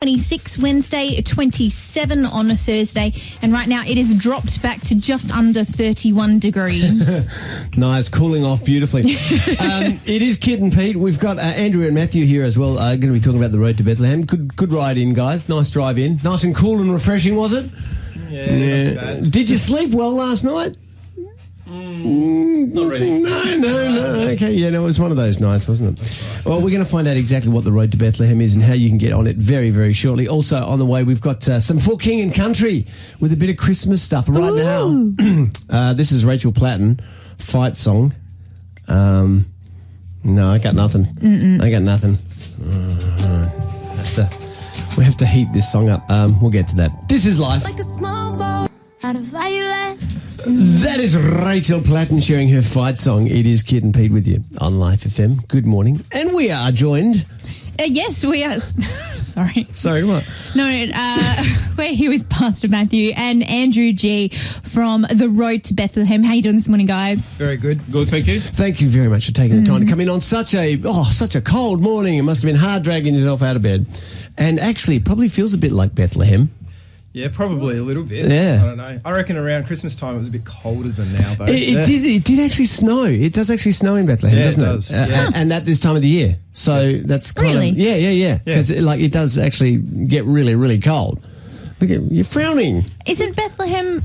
26 Wednesday, 27 on a Thursday, and right now it is dropped back to just under 31 degrees. Nice, cooling off beautifully. It is Kit and Pete. We've got Andrew and Matthew here as well. Going to be talking about the road to Bethlehem. Good ride in, guys. Nice drive in. Nice and cool and refreshing, was it? Yeah. Not too bad. Did you sleep well last night? Not really. No. Okay, yeah, no, it was one of those nights, wasn't it? Right. Well, we're going to find out exactly what the road to Bethlehem is and how you can get on it very, very shortly. Also, on the way, we've got some For King and Country with a bit of Christmas stuff right now. This is Rachel Platten, Fight Song. No, I got nothing. I got nothing. We have to heat this song up. We'll get to that. This is life. Like a small boat out of violet. That is Rachel Platten sharing her Fight Song. It is Kid and Pete with you on Life FM. Good morning. And we are joined... Yes, we are. Sorry, what? No, we're here with Pastor Matthew and Andrew G from The Road to Bethlehem. How you doing this morning, guys? Very good. Good, thank you. Thank you very much for taking the time to come in on such a cold morning. It must have been hard dragging yourself out of bed. And actually, it probably feels a bit like Bethlehem. Yeah, probably a little bit. Yeah. I don't know. I reckon around Christmas time it was a bit colder than now, though. It did actually snow. It does actually snow in Bethlehem, doesn't it? Does. Yeah. And at this time of the year. So that's kind Really? of... Yeah. Because it does actually get really, really cold. Look at you're frowning. Isn't Bethlehem,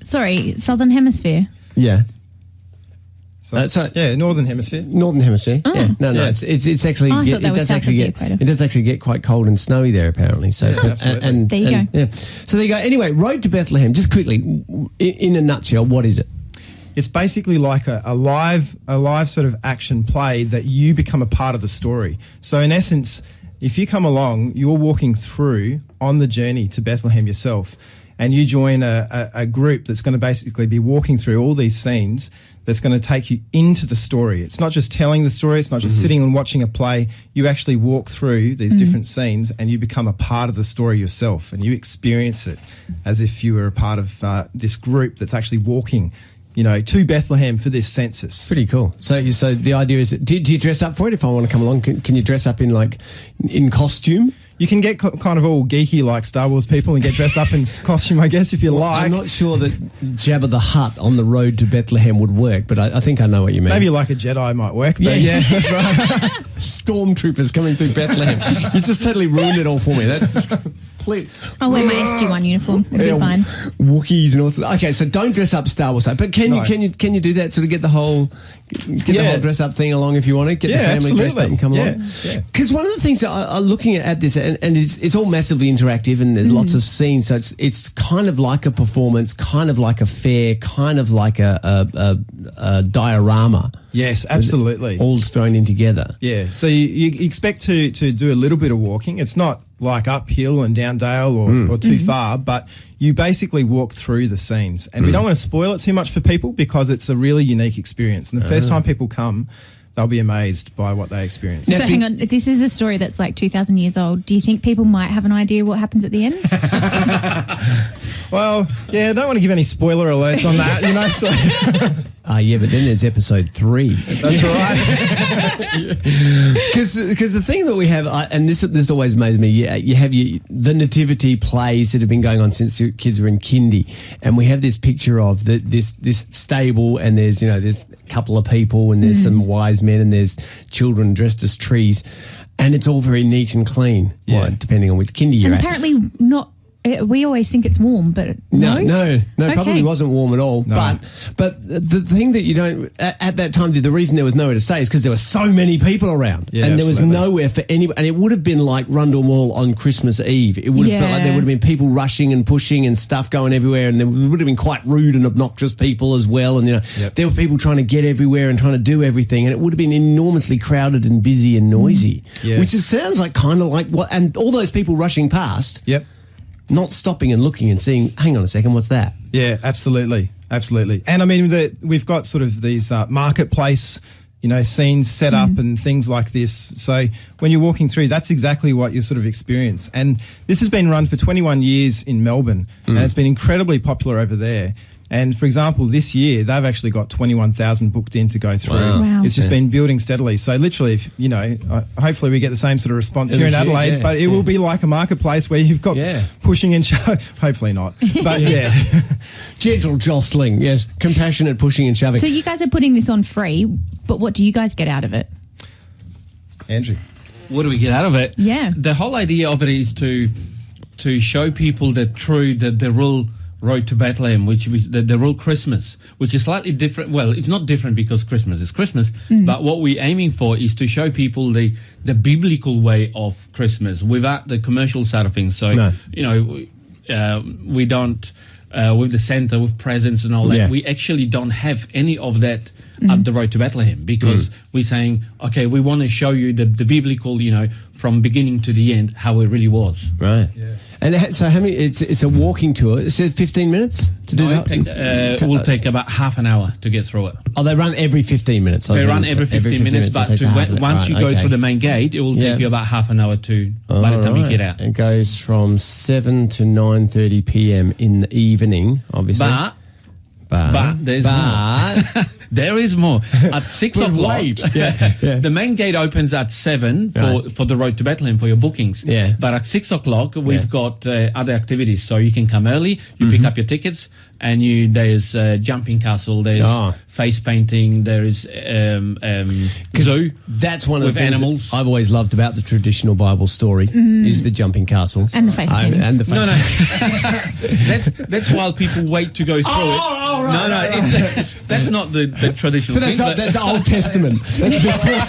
Southern Hemisphere? Yeah. So, yeah, Northern Hemisphere. Northern Hemisphere. Oh. Yeah. No. Yeah. It's actually I thought that was south of the equator. it does actually get quite cold and snowy there apparently. So absolutely. There you go. Yeah. So there you go. Anyway, Road to Bethlehem. Just quickly, in a nutshell, what is it? It's basically like a live sort of action play that you become a part of the story. So in essence, if you come along, you're walking through on the journey to Bethlehem yourself, and you join a group that's going to basically be walking through all these scenes that's going to take you into the story. It's not just telling the story. It's not just sitting and watching a play. You actually walk through these different scenes and you become a part of the story yourself, and you experience it as if you were a part of this group that's actually walking, to Bethlehem for this census. Pretty cool. So the idea is, do you dress up for it? If I want to come along, can you dress up in costume? You can get kind of all geeky like Star Wars people and get dressed up in costume, I guess, if you like. I'm not sure that Jabba the Hutt on the road to Bethlehem would work, but I think I know what you mean. Maybe like a Jedi might work, but yeah that's right. Stormtroopers coming through Bethlehem. You just totally ruined it all for me. That's just complete. I'll wear my SG1 uniform. It'll be fine. Wookiees and all sorts. Okay, so don't dress up Star Wars, but can you do that? Sort of get the whole dress up thing along if you want to get the family dressed up and come along. Because one of the things that I'm looking at this, and it's all massively interactive, and there's lots of scenes, so it's kind of like a performance, kind of like a fair, kind of like a diorama. Yes, absolutely. All thrown in together. Yeah, so you expect to do a little bit of walking. It's not like uphill and down dale or too far, but you basically walk through the scenes. And we don't want to spoil it too much for people because it's a really unique experience. And the first time people come, they'll be amazed by what they experience. So hang on, this is a story that's like 2,000 years old. Do you think people might have an idea what happens at the end? Well, yeah, I don't want to give any spoiler alerts on that, So. Yeah, but then there's episode 3. That's right. Because the thing that we have, and this always amazes me, you have the nativity plays that have been going on since your kids were in kindy, and we have this picture of this stable, and there's there's a couple of people, and there's some wise men, and there's children dressed as trees, and it's all very neat and clean, depending on which kindy you're and apparently not. We always think it's warm, but no. No, Okay. Probably wasn't warm at all. No. But the thing that you don't, at that time, the reason there was nowhere to stay is because there were so many people around. Yeah, and there was absolutely. nowhere for anyone. And it would have been like Rundle Mall on Christmas Eve. It would have been like there would have been people rushing and pushing and stuff going everywhere. And there would have been quite rude and obnoxious people as well. And, there were people trying to get everywhere and trying to do everything. And it would have been enormously crowded and busy and noisy. Yeah. Which sounds like kind of like what, and all those people rushing past. Yep. Not stopping and looking and seeing, hang on a second, what's that? Yeah, absolutely. And I mean, we've got sort of these marketplace, scenes set up and things like this. So when you're walking through, that's exactly what you sort of experience. And this has been run for 21 years in Melbourne, and it's been incredibly popular over there. And for example, this year they've actually got 21,000 booked in to go through. Wow. It's just been building steadily. So literally, hopefully we get the same sort of response here in Adelaide. But it will be like a marketplace where you've got pushing and shoving. Hopefully not, but gentle jostling. Yes, compassionate pushing and shoving. So you guys are putting this on free, but what do you guys get out of it? Andrew, what do we get out of it? Yeah, the whole idea of it is to show people the real road to Bethlehem, which is the real Christmas, which is slightly different. Well, it's not different because Christmas is Christmas, but what we're aiming for is to show people the biblical way of Christmas without the commercial side of things. So, we don't, with the Santa, with presents and all that, we actually don't have any of that at the road to Bethlehem, because we're saying, okay, we want to show you the biblical, from beginning to the end, how it really was. Right. Yeah. And so how many, it's a walking tour. It says 15 minutes to do that? It will take about half an hour to get through it. Oh, they run every 15 minutes. They run every 15 minutes, but once you go through the main gate, it will take you about half an hour by the time you get out. It goes from 7 to 9:30 p.m. in the evening, obviously. But there's more. There is more. At 6 o'clock, the main gate opens at 7 for the road to Bethlehem for your bookings. Yeah. But at 6 o'clock, we've got other activities. So you can come early, you pick up your tickets, and there's jumping castle, there's face painting, there is zoo. That's one of the things animals. I've always loved about the traditional Bible story is the jumping castle. And the face painting. No. That's while people wait to go through it. Right. That's not the traditional thing. So that's Old Testament. That's before.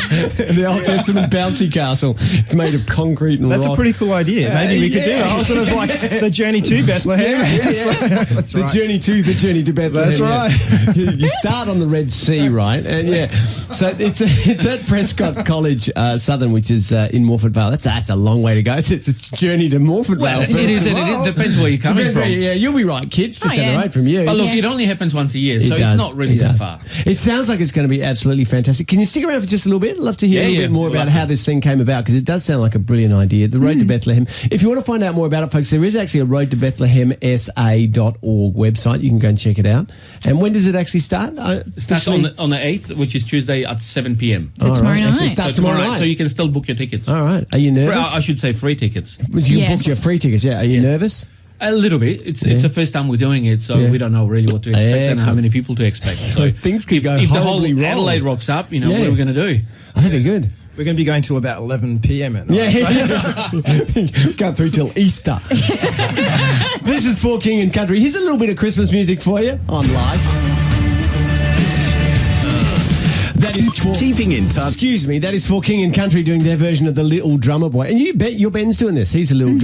The Old Testament bouncy castle. It's made of concrete and That's rock. a pretty cool idea. Maybe we could do that. Sort of like the journey to Bethlehem. That's the journey to Bethlehem. That's right. You start on the Red Sea, right? And so it's at Prescott College Southern, which is in Morford Vale. That's a long way to go. It's a journey to Morford Vale. It is. It depends where you're coming from. Yeah, you'll be right, kids. Just down the road from you. But look, it only happens once a year, so it's not really that far. It sounds like it's going to be absolutely fantastic. Can you stick around for just a little bit? I'd love to hear a little bit more about how this thing came about, because it does sound like a brilliant idea. The Road to Bethlehem. If you want to find out more about it, folks, there is actually a Road to Bethlehem SA.org website. You can go and check it out. And when does it actually start? It starts on the 8th, which is Tuesday at 7 p.m. So tomorrow night. So it starts tomorrow night. So you can still book your tickets. All right. Are you nervous? I should say free tickets. You can book your free tickets, yeah. Are you nervous? A little bit. It's the first time we're doing it, so we don't know really what to expect and how many people to expect. So things could go if the whole horribly wrong. Adelaide rocks up, what are we going to do? That'd be good. We're going to be going till about 11 p.m. at night. Go through till Easter. This is For King and Country. Here's a little bit of Christmas music for you on live. That is for Keeping in touch. Excuse me. That is For King and Country doing their version of the Little Drummer Boy. And you bet your Ben's doing this. He's a little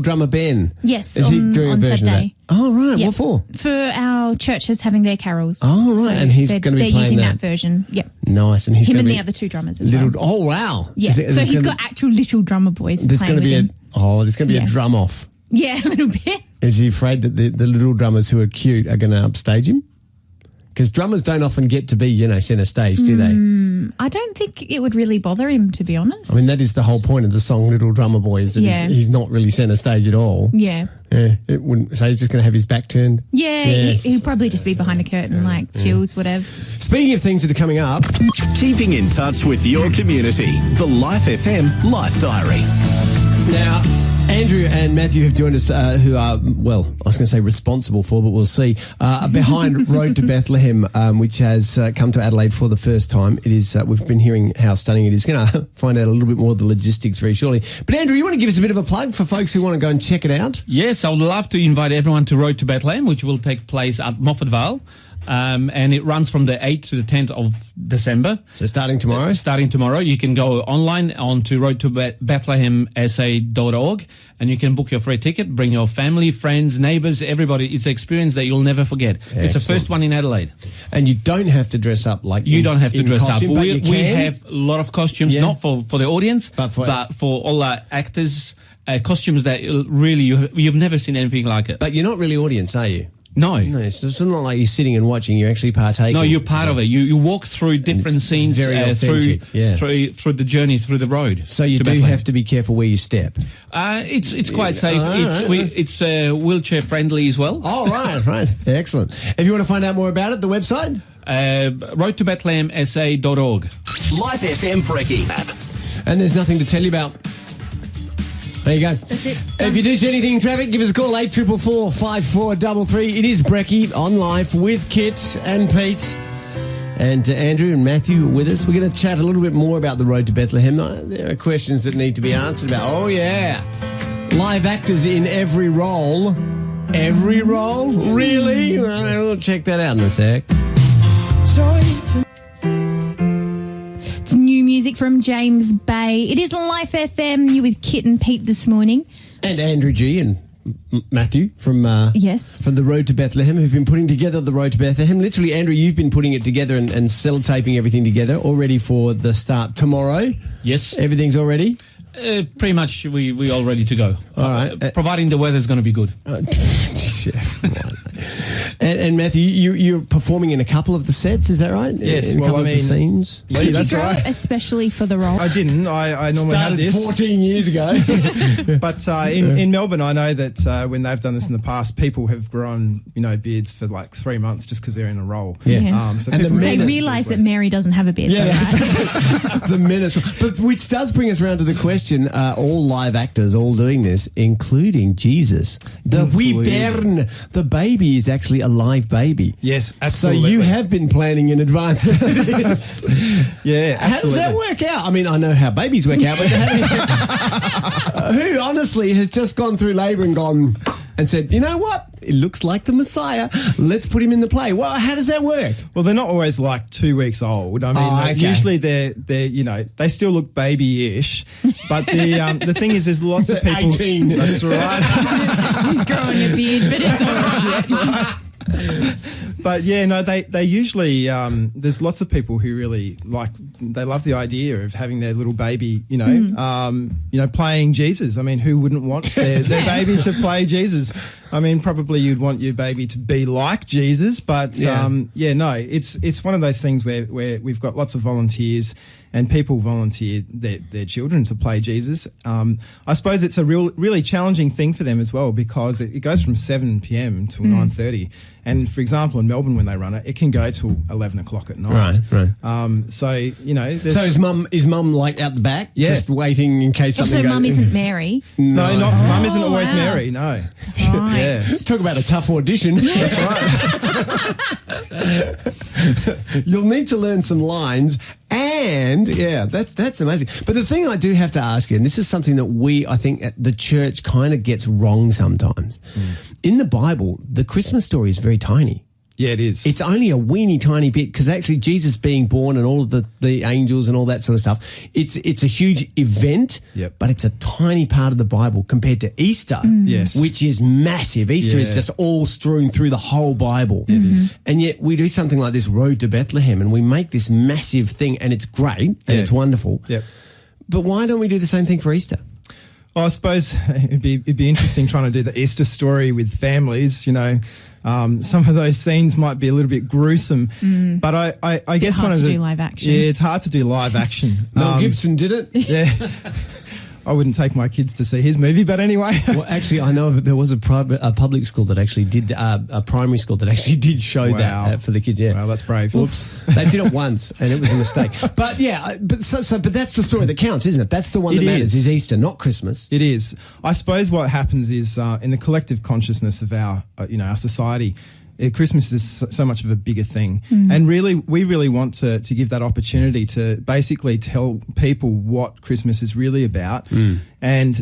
drummer Ben. Yes, is he doing on a version Saturday. Of that? Oh right. Yep. What for? For our churches having their carols. Oh right. So and he's going to be they're playing using that version. Yep. Nice. And he's him going and to the other two drummers as well. Oh wow. Yeah. So he's got actual little drummer boys. There's going to be there's going to be a drum off. Yeah, a little bit. Is he afraid that the little drummers who are cute are going to upstage him? Because drummers don't often get to be, centre stage, do they? I don't think it would really bother him, to be honest. I mean, that is the whole point of the song Little Drummer Boy, is that he's not really centre stage at all. Yeah. It wouldn't. So he's just going to have his back turned? Yeah. He'll probably just be behind a curtain, chills, whatever. Speaking of things that are coming up. Keeping in touch with your community. The Life FM Life Diary. Now, Andrew and Matthew have joined us, who are, I was going to say responsible for, but we'll see, behind Road to Bethlehem, which has come to Adelaide for the first time. It is, we've been hearing how stunning it is. Going to find out a little bit more of the logistics very shortly. But Andrew, you want to give us a bit of a plug for folks who want to go and check it out? Yes, I would love to invite everyone to Road to Bethlehem, which will take place at Morford Vale. And it runs from the 8th to the 10th of December. So starting tomorrow? Starting tomorrow. You can go online onto roadtobethlehemsa.org and you can book your free ticket, bring your family, friends, neighbours, everybody. It's an experience that you'll never forget. Excellent. It's the first one in Adelaide. And you don't have to dress up like you don't have to dress costume, up. We have a lot of costumes, not for the audience, but for all our actors, costumes that really you've never seen anything like it. But you're not really audience, are you? No. It's not like you're sitting and watching. You're actually partaking. No, you're part of it. You walk through different scenes very through yeah. through the journey through the road. So you do have to be careful where you step. It's quite safe. It's wheelchair friendly as well. Oh, right. Excellent. If you want to find out more about it, the website? Life roadtobethlehemsa.org. FM Brekkie. And there's nothing to tell you about. There you go. That's it. If you do see anything in traffic, give us a call, 8444 5433. It is Brekkie on Life with Kit and Pete. And Andrew and Matthew are with us. We're going to chat a little bit more about the road to Bethlehem. There are questions that need to be answered about. Oh, yeah. Live actors in every role. Every role? Really? We'll check that out in a sec. It's new music from James Bay. It is Life FM. You with Kit and Pete this morning. And Andrew G and Matthew from from the Road to Bethlehem, who've been putting together the Road to Bethlehem. Literally, Andrew, you've been putting it together and sellotaping everything together, all ready for the start tomorrow. Yes. Everything's all ready? Pretty much we all ready to go. All right. Providing the weather's going to be good. And Matthew, you're performing in a couple of the sets, is that right? Yes. In a couple of the scenes? Did that's you go right. especially for the role? I didn't. I normally have Started this. 14 years ago. But in Melbourne, I know that when they've done this in the past, people have grown, beards for like 3 months just because they're in a role. Yeah. So And people They minutes, realise that Mary doesn't have a beard. Yeah, though, right? the minutes. But which does bring us round to the question, all live actors all doing this, including Jesus. The wee bairn, the baby is actually a live baby. Yes, So absolutely. you have been planning in advance of this. Yeah, How does absolutely. that work out? I mean, I know how babies work out, but who honestly has just gone through labour and gone and said, you know what? It looks like the Messiah. Let's put him in the play. Well, how does that work? Well, they're not always like 2 weeks old. I mean, okay. usually they're they still look baby-ish. But the thing is, there's lots of people. 18. That's right. He's growing a beard, but it's all right. But yeah, no, they usually there's lots of people who really they love the idea of having their little baby, playing Jesus. I mean, who wouldn't want their baby to play Jesus? I mean, probably you'd want your baby to be like Jesus, but it's one of those things where we've got lots of volunteers and people volunteer their children to play Jesus. I suppose it's a really challenging thing for them as well because it goes from 7 p.m. till 9:30. And for example, in Melbourne when they run it, it can go till 11 o'clock at night. Right. So So is mum like out the back, just waiting in case something So goes? mum isn't Mary. No, mum isn't always wow. Mary. No. Right. Yeah. Talk about a tough audition. That's right. You'll need to learn some lines, and that's amazing. But the thing I do have to ask you, and this is something that I think the church kind of gets wrong sometimes. In the Bible, the Christmas story is very tiny. Yeah, it is. It's only a weeny tiny bit because actually Jesus being born and all of the angels and all that sort of stuff, it's a huge event, but it's a tiny part of the Bible compared to Easter, Yes. which is massive. Easter is just all strewn through the whole Bible. It is. And yet we do something like this Road to Bethlehem and we make this massive thing and it's great and it's wonderful. Yep. But why don't we do the same thing for Easter? Well, I suppose it'd be interesting trying to do the Easter story with families, some of those scenes might be a little bit gruesome, but I guess one of the... hard to do live action. Yeah, it's hard to do live action. Mel Gibson did it. Yeah. I wouldn't take my kids to see his movie, but anyway. Well, actually, I know there was a public school that actually did, a primary school that actually did show that for the kids. Yeah, well, that's brave. Oops, they did it once, and it was a mistake. But yeah, but that's the story that counts, isn't it? That's the one that matters. Is Easter, not Christmas. It is. I suppose what happens is in the collective consciousness of our society. Christmas is so much of a bigger thing. And really, we really want to give that opportunity to basically tell people what Christmas is really about and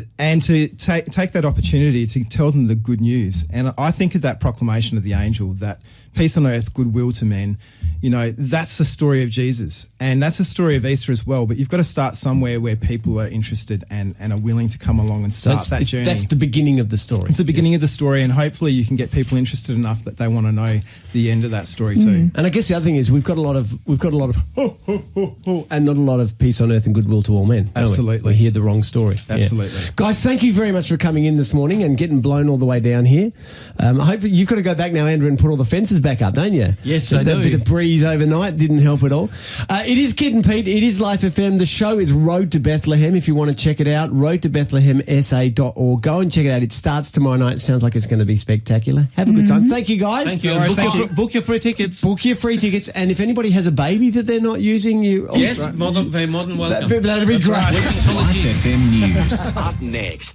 to take that opportunity to tell them the good news. And I think of that proclamation of the angel, that peace on earth, goodwill to men, that's the story of Jesus. And that's the story of Easter as well. But you've got to start somewhere where people are interested and are willing to come along and start that journey. That's the beginning of the story. It's the beginning of the story, and hopefully you can get people interested enough that they want to know the end of that story too. And I guess the other thing is we've got a lot of ho, ho, ho, ho, and not a lot of peace on earth and goodwill to all men. Absolutely. We hear the wrong story. Absolutely. Absolutely. Yeah. Guys, thank you very much for coming in this morning and getting blown all the way down here. Hopefully you've got to go back now, Andrew, and put all the fences back up, don't you? Yes, I do. do. That bit of breeze overnight didn't help at all. It is Kid and Pete. It is Life FM. The show is Road to Bethlehem. If you want to check it out, roadtoBethlehemSA.org. Go and check it out. It starts tomorrow night. It sounds like it's going to be spectacular. Have a good time. Thank you, guys. Thank you. Book your free tickets. Book your free tickets. And if anybody has a baby that they're not using, yes, very modern welcome. That'd be great. Life FM News. Up next.